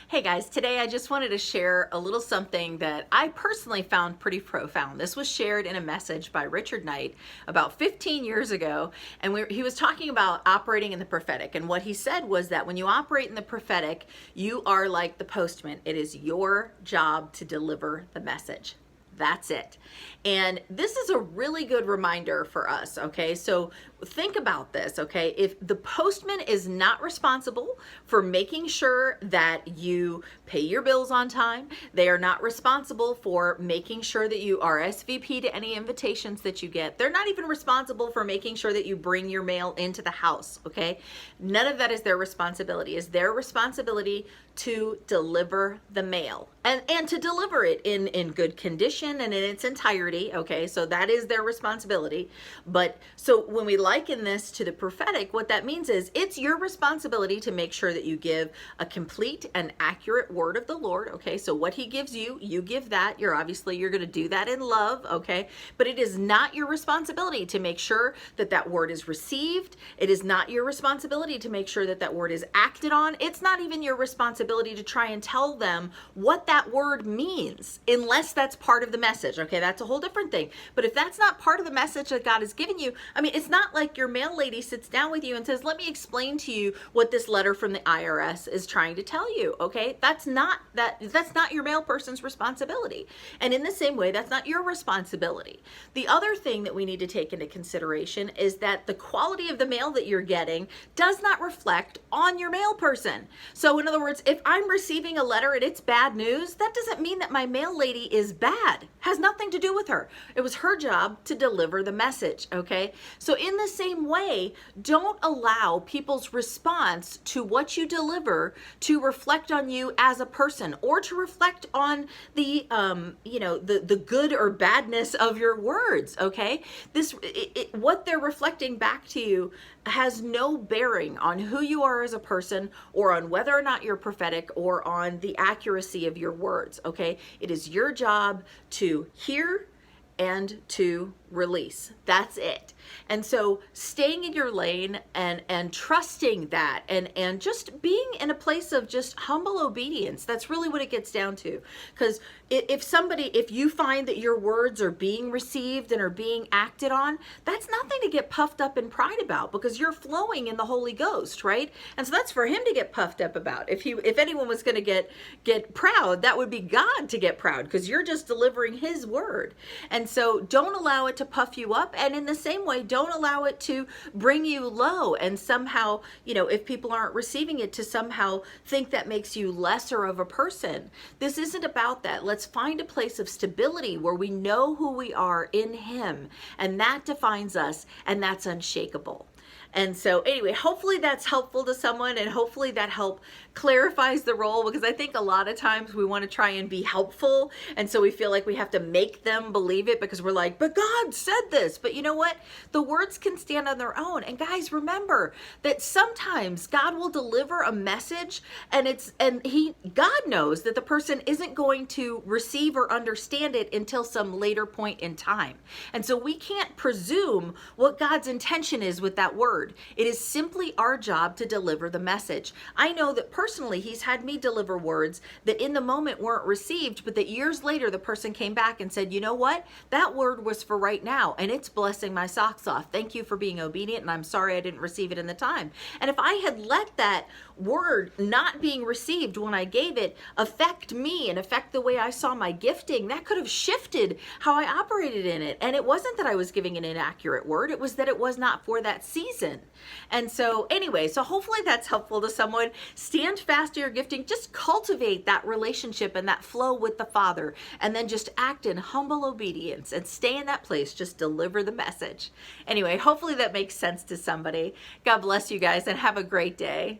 Hey guys, today I just wanted to share a little something that I personally found pretty profound. This was shared in a message by Richard Knight about 15 years ago, and he was talking about operating in the prophetic. And what he said was that when you operate in the prophetic, you are like the postman. It is your job to deliver the message. That's it. And this is a really good reminder for us, okay? So think about this, okay? If the postman is not responsible for making sure that you pay your bills on time, they are not responsible for making sure that you RSVP to any invitations that you get. They're not even responsible for making sure that you bring your mail into the house, okay? None of that is their responsibility. It's their responsibility to deliver the mail and to deliver it in good condition and in its entirety, okay? So that is their responsibility. But so when we liken this to the prophetic, what that means is it's your responsibility to make sure that you give a complete and accurate word of the Lord, okay? So what he gives you, you give that. You're going to do that in love, okay? But it is not your responsibility to make sure that that word is received. It is not your responsibility to make sure that that word is acted on. It's not even your responsibility to try and tell them what that word means, unless that's part of the message, okay? That's a whole different thing. But if that's not part of the message that God has given you, I mean, it's not like your mail lady sits down with you and says, let me explain to you what this letter from the IRS is trying to tell you, okay? That's not your mail person's responsibility. And in the same way, that's not your responsibility. The other thing that we need to take into consideration is that the quality of the mail that you're getting does not reflect on your mail person. So in other words, if I'm receiving a letter and it's bad news, that doesn't mean that my mail lady is bad. Has nothing to do with her. It was her job to deliver the message, okay? So in the same way, don't allow people's response to what you deliver to reflect on you as a person or to reflect on the the good or badness of your words, okay? What they're reflecting back to you has no bearing on who you are as a person or on whether or not you're prophetic or on the accuracy of your words, okay? It is your job to hear and to release. That's it. And so staying in your lane and trusting that and just being in a place of just humble obedience, that's really what it gets down to. Because if you find that your words are being received and are being acted on, that's nothing to get puffed up in pride about, because you're flowing in the Holy Ghost, right? And so that's for him to get puffed up about. If anyone was going to get proud, that would be God to get proud, because you're just delivering his word. And so don't allow it to puff you up, and in the same way, don't allow it to bring you low and somehow, if people aren't receiving it, to somehow think that makes you lesser of a person. This isn't about that. Let's find a place of stability where we know who we are in him, and that defines us, and that's unshakable. And so anyway, hopefully that's helpful to someone, and hopefully that help clarifies the role, because I think a lot of times we want to try and be helpful, and so we feel like we have to make them believe it because we're like, but God said this. But you know what? The words can stand on their own. And guys, remember that sometimes God will deliver a message and God knows that the person isn't going to receive or understand it until some later point in time. And so we can't presume what God's intention is with that word. It is simply our job to deliver the message. I know that personally, he's had me deliver words that in the moment weren't received, but that years later, the person came back and said, you know what? That word was for right now, and it's blessing my socks off. Thank you for being obedient, and I'm sorry I didn't receive it in the time. And if I had let that word not being received when I gave it affect me and affect the way I saw my gifting, that could have shifted how I operated in it. And it wasn't that I was giving an inaccurate word. It was that it was not for that season. And so anyway, so hopefully that's helpful to someone. Stand fast to your gifting. Just cultivate that relationship and that flow with the Father, and then just act in humble obedience and stay in that place. Just deliver the message. Anyway, hopefully that makes sense to somebody. God bless you guys and have a great day.